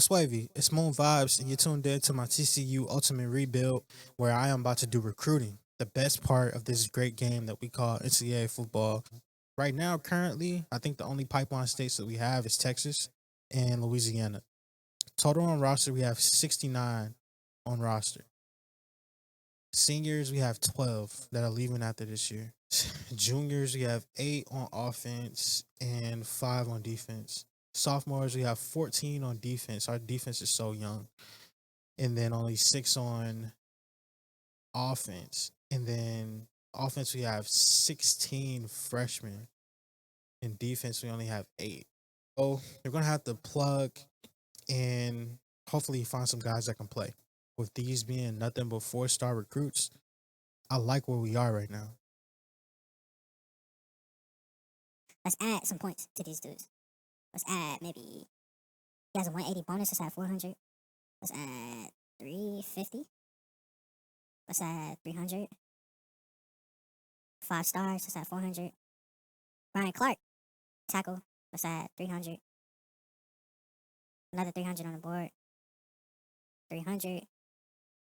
What's wavy? It's MoonVibes, and you're tuned in to my TCU Ultimate Rebuild, where I am about to do recruiting. The best part of this great game that we call NCAA football. Right now, currently, I think the only pipeline states that we have is Texas and Louisiana. Total on roster, we have 69 on roster. Seniors, we have 12 that are leaving after this year. Juniors, we have 8 on offense and 5 on defense. Sophomores, we have 14 on defense. Our defense is so young. And then only 6 on offense. And then offense, we have 16 freshmen. In defense, we only have 8. So you're going to have to plug and hopefully find some guys that can play. With these being nothing but 4-star recruits, I like where we are right now. Let's add some points to these dudes. Let's add maybe he has a 180 bonus. Let's add 400. Let's add 350. Let's add 300. 5 stars. Let's add 400. Brian Clark, tackle. Let's add 300. Another 300 on the board. 300.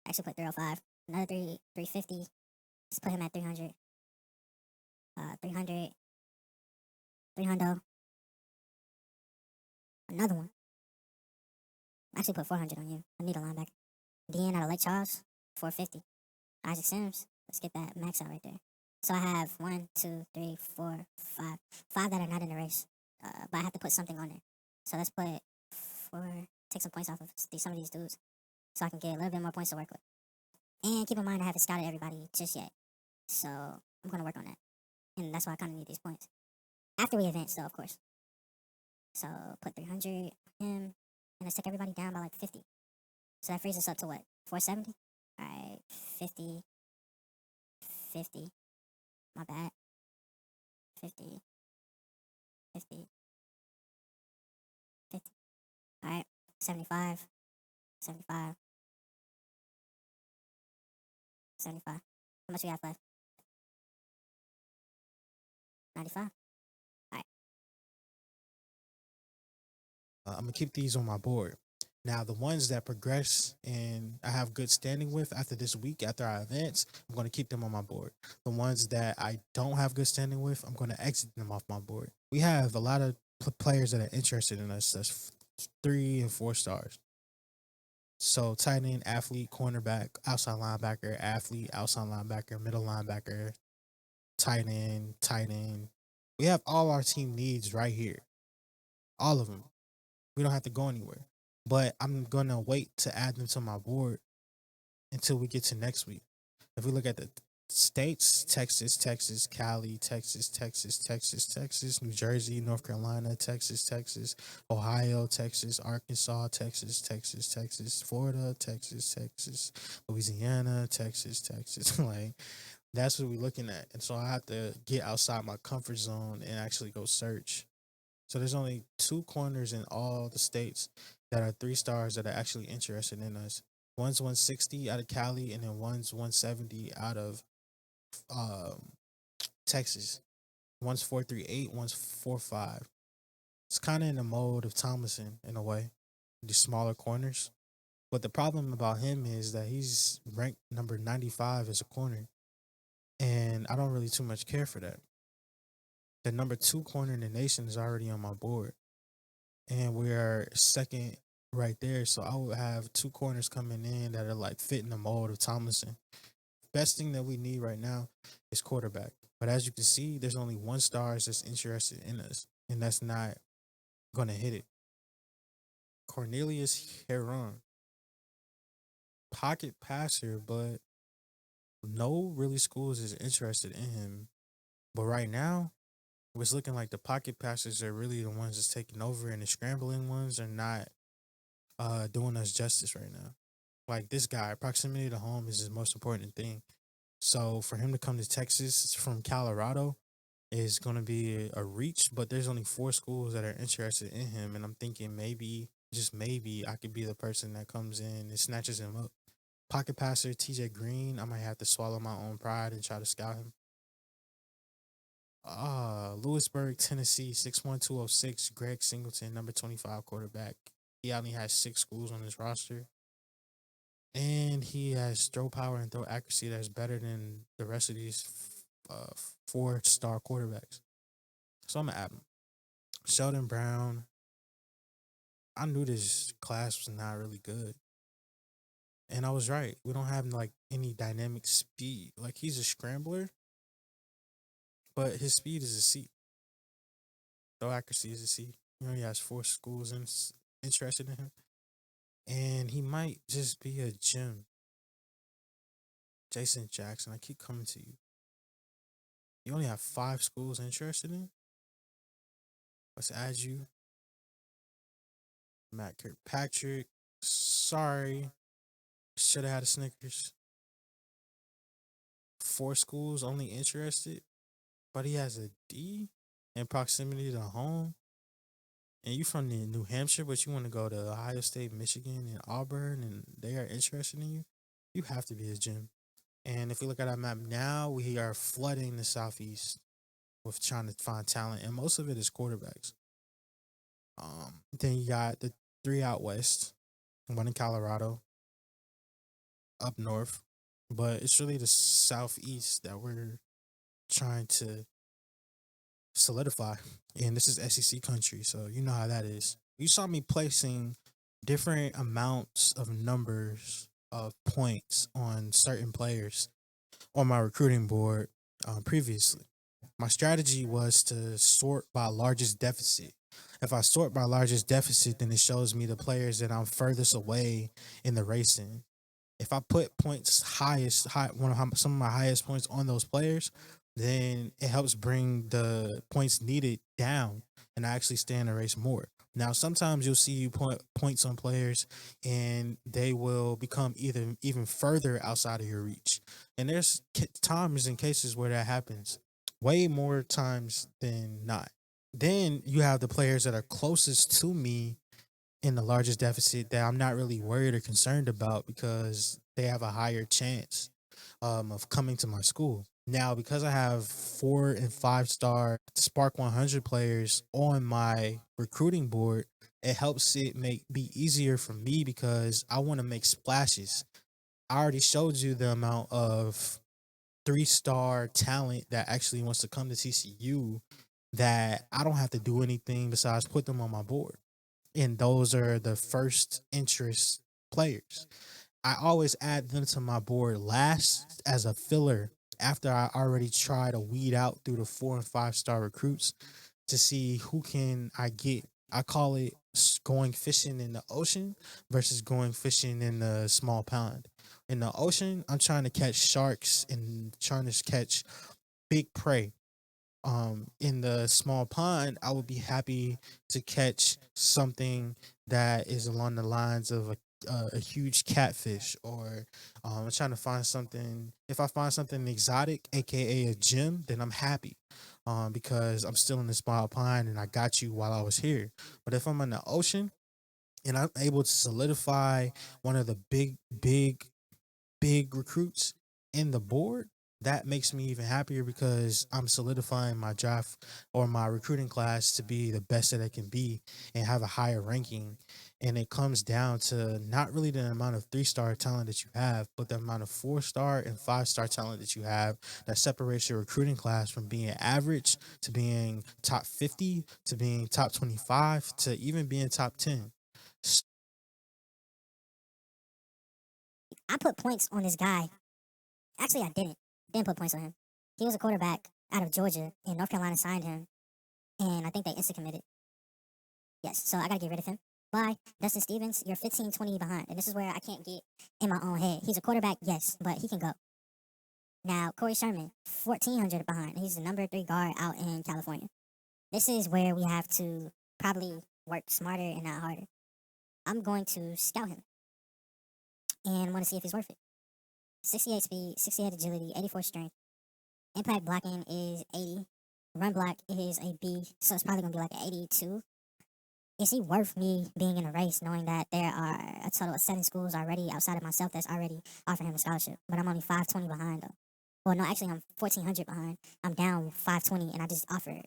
Actually put 305. Another 350. Let's put him at 300. 300. 300. Another one. Actually put 400 on you. I need a linebacker. DN out of Lake Charles. 450. Isaac Sims. Let's get that max out right there. So I have 1, 2, 3, 4, 5. 5 that are not in the race. But I have to put something on there. So let's put 4. Take some points off of some of these dudes. So I can get a little bit more points to work with. And keep in mind I haven't scouted everybody just yet. So I'm going to work on that. And that's why I kind of need these points. After we advance though, of course. So put 300 on him. And let's take everybody down by like 50. So that frees us up to what? 470? Alright, 50. 50. My bad. 50. 50. 50. Alright, 75. 75. 75. How much we have left? 95. Alright. I'm going to keep these on my board. Now, the ones that progress and I have good standing with after this week, after I advance, I'm going to keep them on my board. The ones that I don't have good standing with, I'm going to exit them off my board. We have a lot of players that are interested in us. That's 3 and 4 stars. So tight end, athlete, cornerback, outside linebacker, athlete, outside linebacker, middle linebacker, tight end, tight end. We have all our team needs right here. All of them. We don't have to go anywhere. But I'm going to wait to add them to my board until we get to next week. If we look at the states, Texas, Texas, Cali, Texas, Texas, Texas, Texas, New Jersey, North Carolina, Texas, Texas, Ohio, Texas, Arkansas, Texas, Texas, Texas, Florida, Texas, Texas, Louisiana, Texas, Texas. Like, that's what we're looking at. And so I have to get outside my comfort zone and actually go search. So there's only 2 corners in all the states that are 3 stars that are actually interested in us. One's 160 out of Cali, and then one's 170 out of Texas. One's 438, one's 45. It's kind of in the mode of Thomason in a way, the smaller corners. But the problem about him is that he's ranked number 95 as a corner, and I don't really too much care for that. The number 2 corner in the nation is already on my board, and we are second right there. So I would have 2 corners coming in that are like fitting the mold of Tomlinson. Best thing that we need right now is quarterback. But as you can see, there's only 1 star that's interested in us, and that's not gonna hit it. Cornelius Heron, pocket passer, but no really schools is interested in him. But right now, it's looking like the pocket passers are really the ones that's taking over, and the scrambling ones are not doing us justice right now. Like this guy, proximity to home is his most important thing. So for him to come to Texas from Colorado is going to be a reach, but there's only 4 schools that are interested in him, and I'm thinking maybe, just maybe, I could be the person that comes in and snatches him up. Pocket passer TJ Green, I might have to swallow my own pride and try to scout him. Lewisburg, Tennessee, 61206, Greg Singleton, number 25 quarterback. He only has 6 schools on his roster, and he has throw power and throw accuracy that's better than the rest of these 4-star quarterbacks. So I'm gonna add him. Sheldon Brown. I knew this class was not really good, and I was right. We don't have like any dynamic speed. Like he's a scrambler, but his speed is a C. Throw accuracy is a C. He has 4 schools interested in him, and he might just be a gem. Jason Jackson, I keep coming to you. You only have 5 schools interested in. Let's add you. Matt Kirkpatrick. Sorry, should have had a Snickers. 4 schools only interested, but he has a D in proximity to home. And you from New Hampshire, but you want to go to Ohio State, Michigan, and Auburn, and they are interested in you. You have to be a gym. And if we look at our map now, we are flooding the Southeast with trying to find talent, and most of it is quarterbacks. Then you got the 3 out west, one in Colorado, up north, but it's really the Southeast that we're trying to solidify. And this is SEC country, so you know how that is. You saw me placing different amounts of numbers of points on certain players on my recruiting board previously. My strategy was to sort by largest deficit. If I sort by largest deficit, then it shows me the players that I'm furthest away in the racing. If I put points some of my highest points on those players, then it helps bring the points needed down, and I actually stay in the race more. Now, sometimes you'll see you put points on players, and they will become either even further outside of your reach. And there's times and cases where that happens, way more times than not. Then you have the players that are closest to me in the largest deficit that I'm not really worried or concerned about because they have a higher chance of coming to my school. Now, because I have 4 and 5 star Spark 100 players on my recruiting board, it helps it be easier for me because I want to make splashes. I already showed you the amount of 3-star talent that actually wants to come to TCU that I don't have to do anything besides put them on my board. And those are the first interest players. I always add them to my board last as a filler after I already try to weed out through the 4 and 5 star recruits to see who can I get. I call it going fishing in the ocean versus going fishing in the small pond. In the ocean, I'm trying to catch sharks and trying to catch big prey. In the small pond, I would be happy to catch something that is along the lines of a huge catfish, or I'm trying to find something. If I find something exotic, aka a gem, then I'm happy, because I'm still in the small pond and I got you while I was here. But if I'm in the ocean and I'm able to solidify one of the big recruits in the board, that makes me even happier because I'm solidifying my draft or my recruiting class to be the best that it can be and have a higher ranking. And it comes down to not really the amount of 3-star talent that you have, but the amount of 4-star and 5-star talent that you have that separates your recruiting class from being average to being top 50 to being top 25 to even being top 10. I put points on this guy. Actually, I didn't. Didn't put points on him. He was a quarterback out of Georgia, and North Carolina signed him, and I think they instant committed. Yes, so I gotta get rid of him. Bye, Dustin Stevens. You're 15-20 behind, and this is where I can't get in my own head. He's a quarterback, yes, but he can go. Now, Corey Sherman, 1,400 behind. He's the number 3 guard out in California. This is where we have to probably work smarter and not harder. I'm going to scout him and want to see if he's worth it. 68 speed, 68 agility, 84 strength. Impact blocking is 80. Run block is a B, so it's probably going to be like an 82. Is he worth me being in a race knowing that there are a total of 7 schools already outside of myself that's already offering him a scholarship? But I'm only 520 behind though. Well, no, actually I'm 1,400 behind. I'm down 520 and I just offered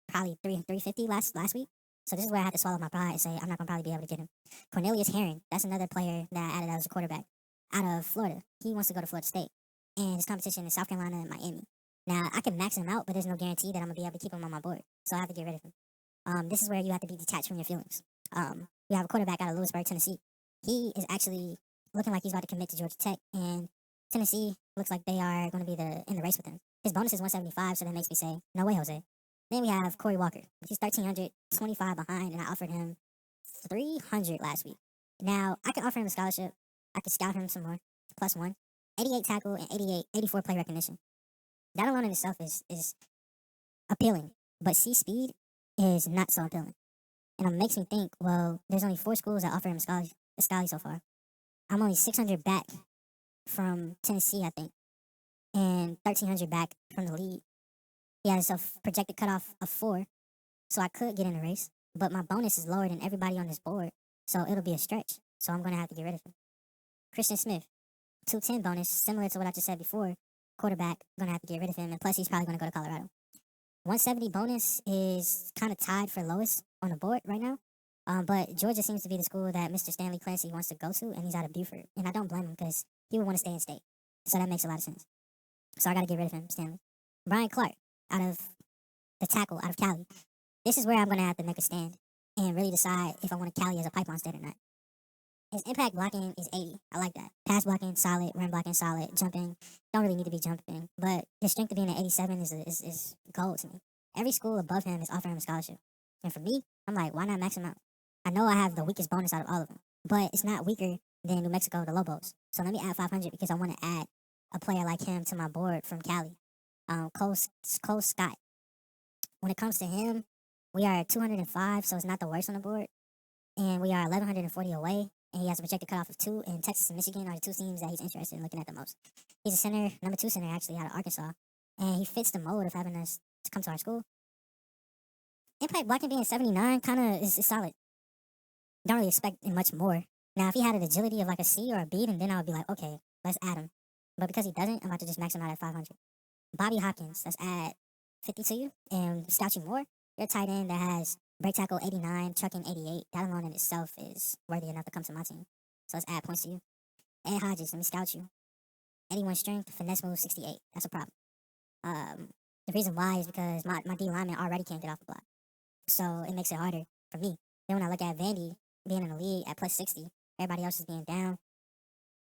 probably 350 last week. So this is where I have to swallow my pride and say I'm not gonna probably be able to get him. Cornelius Herring, that's another player that I added as a quarterback out of Florida. He wants to go to Florida State, and his competition is South Carolina and Miami. Now I can max him out, but there's no guarantee that I'm gonna be able to keep him on my board. So I have to get rid of him. This is where you have to be detached from your feelings. We have a quarterback out of Lewisburg, Tennessee. He is actually looking like he's about to commit to Georgia Tech, and Tennessee looks like they are going to be in the race with him. His bonus is 175, so that makes me say, no way, Jose. Then we have Corey Walker. He's 1,325 behind, and I offered him 300 last week. Now, I can offer him a scholarship. I could scout him some more, plus one. 88 tackle and 84 play recognition. That alone in itself is appealing, but C speed is not so appealing. And it makes me think, well, there's only 4 schools that offer him a scholarly so far. I'm only 600 back from Tennessee, I think, and 1,300 back from the lead. He has a projected cutoff of 4, so I could get in the race, but my bonus is lower than everybody on this board, so it'll be a stretch. So I'm going to have to get rid of him. Christian Smith, 210 bonus, similar to what I just said before. Quarterback, going to have to get rid of him, and plus he's probably going to go to Colorado. 170 bonus is kind of tied for lowest on the board right now. But Georgia seems to be the school that Mr. Stanley Clancy wants to go to, and he's out of Buford. And I don't blame him because he would want to stay in state. So that makes a lot of sense. So I got to get rid of him, Stanley. Brian Clark, out of the tackle, out of Cali. This is where I'm going to have to make a stand and really decide if I want Cali as a pipeline state or not. His impact blocking is 80. I like that. Pass blocking, solid. Run blocking, solid. Jumping, don't really need to be jumping. But his strength of being at 87 is gold to me. Every school above him is offering him a scholarship. And for me, I'm like, why not max him out? I know I have the weakest bonus out of all of them, but it's not weaker than New Mexico, the Lobos. So let me add 500 because I want to add a player like him to my board from Cali. Cole Scott. When it comes to him, we are at 205, so it's not the worst on the board. And we are 1,140 away. And he has a projected cutoff of 2, and Texas and Michigan are the 2 teams that he's interested in looking at the most. He's a center, number 2 center actually, out of Arkansas, and he fits the mold of having us to come to our school. Impact blocking being 79 kind of is solid. Don't really expect much more. Now, if he had an agility of like a C or a B, then I would be like, okay, let's add him. But because he doesn't, I'm about to just max him out at 500. Bobby Hopkins, let's add 50 to you and scout you more. You're a tight end that has break tackle 89, chucking 88. That alone in itself is worthy enough to come to my team. So let's add points to you. Ed Hodges, let me scout you. 81 strength, finesse move 68. That's a problem. The reason why is because my D lineman already can't get off the block. So it makes it harder for me. Then when I look at Vandy being in the league at plus 60, everybody else is being down.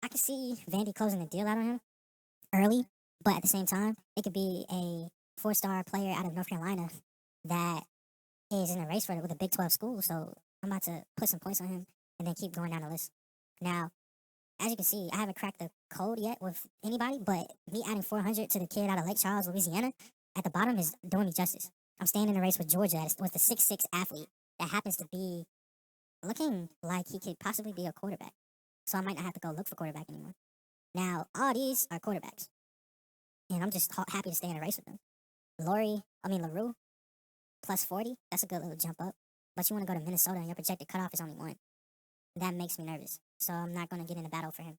I can see Vandy closing the deal out on him early, but at the same time, it could be a 4-star player out of North Carolina that is in a race for it with a Big 12 school. So I'm about to put some points on him and then keep going down the list. Now, as you can see, I haven't cracked the code yet with anybody, but me adding 400 to the kid out of Lake Charles, Louisiana, at the bottom is doing me justice. I'm staying in the race with Georgia with the 6'6" athlete that happens to be looking like he could possibly be a quarterback. So I might not have to go look for quarterback anymore. Now, all these are quarterbacks. And I'm just happy to stay in a race with them. LaRue, plus 40, that's a good little jump up. But you want to go to Minnesota and your projected cutoff is only 1. That makes me nervous. So I'm not going to get in a battle for him.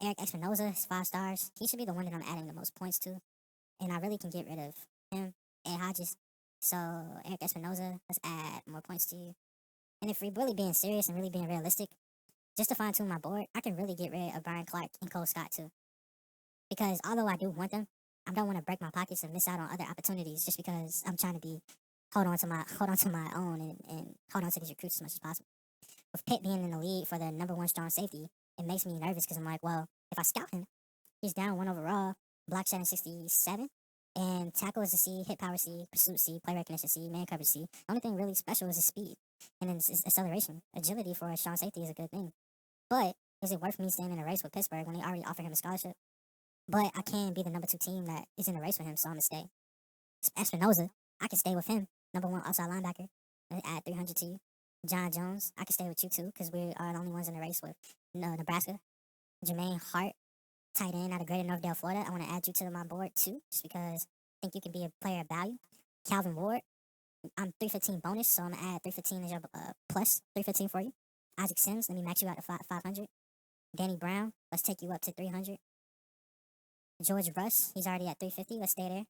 Eric Espinoza is 5 stars. He should be the one that I'm adding the most points to. And I really can get rid of him, Ed Hodges. So Eric Espinoza, let's add more points to you. And if we're really being serious and really being realistic, just to fine tune my board, I can really get rid of Brian Clark and Cole Scott too. Because although I do want them, I don't want to break my pockets and miss out on other opportunities just because I'm trying to hold on to my own and hold on to these recruits as much as possible. With Pitt being in the league for the number 1 strong safety, it makes me nervous because I'm like, well, if I scout him, he's down 1 overall, block shedding 67, and tackle is a C, hit power C, pursuit C, play recognition C, man coverage C. The only thing really special is his speed and then his acceleration. Agility for a strong safety is a good thing. But is it worth me staying in a race with Pittsburgh when they already offered him a scholarship? But I can be the number 2 team that is in the race with him, so I'm going to stay. Espinoza, I can stay with him. Number 1 outside linebacker. Let me add 300 to you. John Jones, I can stay with you too, because we are the only ones in the race with Nebraska. Jermaine Hart, tight end out of Greater Northdale, Florida. I want to add you to my board too, just because I think you can be a player of value. Calvin Ward, I'm 315 bonus, so I'm going to add 315 as your plus 315 for you. Isaac Sims, let me max you out to 500. Danny Brown, let's take you up to 300. George Russ, he's already at 350. Let's stay there.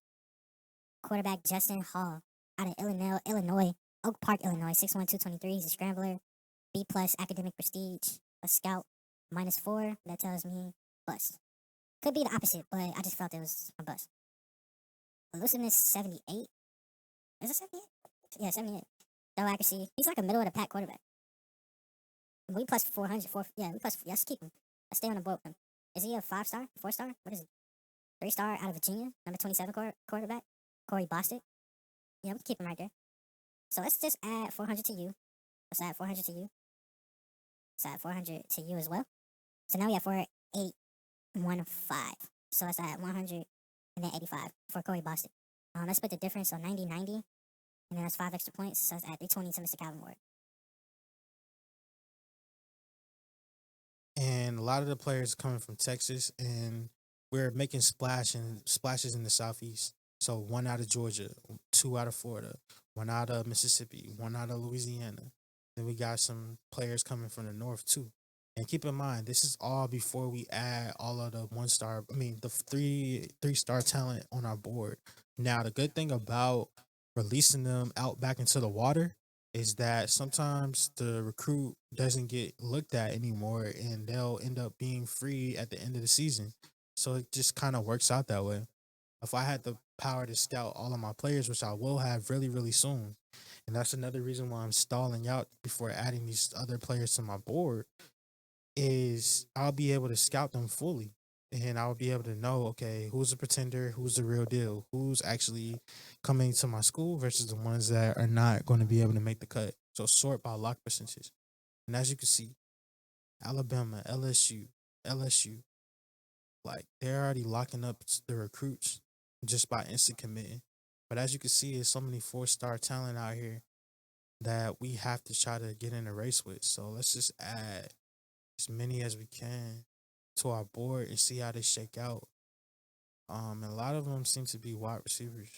Quarterback Justin Hall out of Illinois. Oak Park, Illinois, 6'1", 223. He's a scrambler. B plus academic prestige. A scout, -4. That tells me bust. Could be the opposite, but I just felt it was a bust. Elusiveness 78. Is it 78? Yeah, 78. Throw accuracy. He's like a middle of the pack quarterback. We plus 400. Yeah, we plus. Yes, keep him. I stay on the boat with him. Is he a 5-star? 4-star? What is he? 3-star out of Virginia. Number 27 quarterback. Corey Bostic. Yeah, we can keep him right there. So let's just add 400 to you. Let's add 400 to you. Let's add 400 to you as well. So now we have 4815. So let's add 100 and then 85 for Corey Bostic. Let's put the difference, so 90, and then that's 5 extra points. So let's add 320 to Mr. Calvin Ward. And a lot of the players are coming from Texas, and we're making splashes in the Southeast. So one out of Georgia, two out of Florida, one out of Mississippi, one out of Louisiana. Then we got some players coming from the North too. And keep in mind, this is all before we add all of the the three-star talent on our board. Now, the good thing about releasing them out back into the water is that sometimes the recruit doesn't get looked at anymore and they'll end up being free at the end of the season. So it just kind of works out that way. If I had the power to scout all of my players, which I will have really, really soon, and that's another reason why I'm stalling out before adding these other players to my board, is I'll be able to scout them fully. And I'll be able to know, okay, who's a pretender, who's the real deal, who's actually coming to my school versus the ones that are not going to be able to make the cut. So sort by lock percentage. And as you can see, Alabama, LSU, like they're already locking up the recruits just by instant committing. But as you can see, there's so many 4-star talent out here that we have to try to get in a race with. So let's just add as many as we can to our board and see how they shake out. And a lot of them seem to be wide receivers,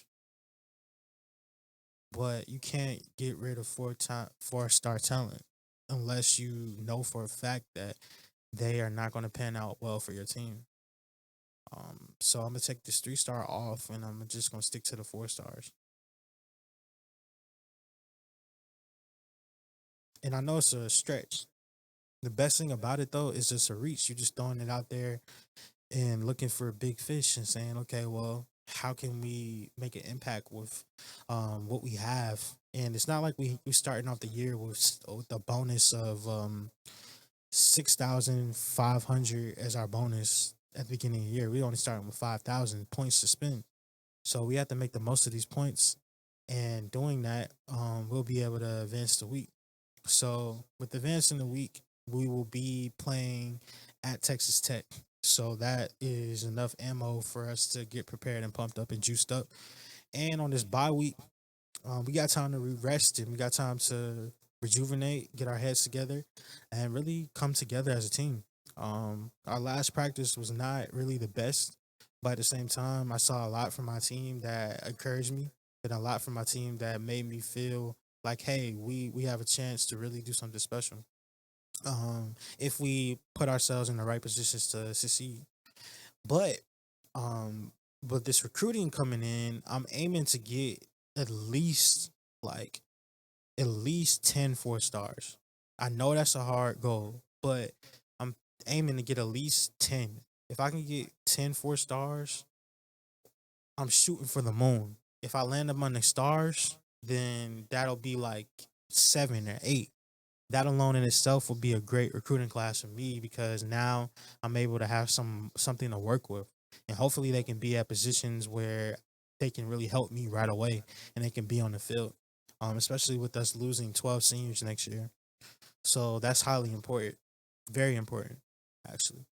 but you can't get rid of 4-star talent unless you know for a fact that they are not going to pan out well for your team. So I'm gonna take this 3-star off, and I'm just gonna stick to the 4-stars. And I know it's a stretch. The best thing about it though is just a reach. You're just throwing it out there and looking for a big fish and saying, okay, well, how can we make an impact with what we have? And it's not like we starting off the year with the bonus of 6,500 as our bonus at the beginning of the year. We only starting with 5,000 points to spend, so we have to make the most of these points. And doing that, we'll be able to advance the week. So with advancing the week, we will be playing at Texas Tech. So that is enough ammo for us to get prepared and pumped up and juiced up. And on this bye week, we got time to rest and we got time to rejuvenate, get our heads together, and really come together as a team. Our last practice was not really the best, but at the same time, I saw a lot from my team that encouraged me, and a lot from my team that made me feel like, hey, we have a chance to really do something special. If we put ourselves in the right positions to succeed. But with this recruiting coming in, I'm aiming to get at least like at least 10 4-stars. I know that's a hard goal, but I'm aiming to get at least 10. If I can get 10 4-stars, I'm shooting for the moon. If I land among the stars, then that'll be like 7 or 8. That alone in itself will be a great recruiting class for me because now I'm able to have something to work with, and hopefully they can be at positions where they can really help me right away and they can be on the field. Especially with us losing 12 seniors next year, so that's highly important, very important, actually.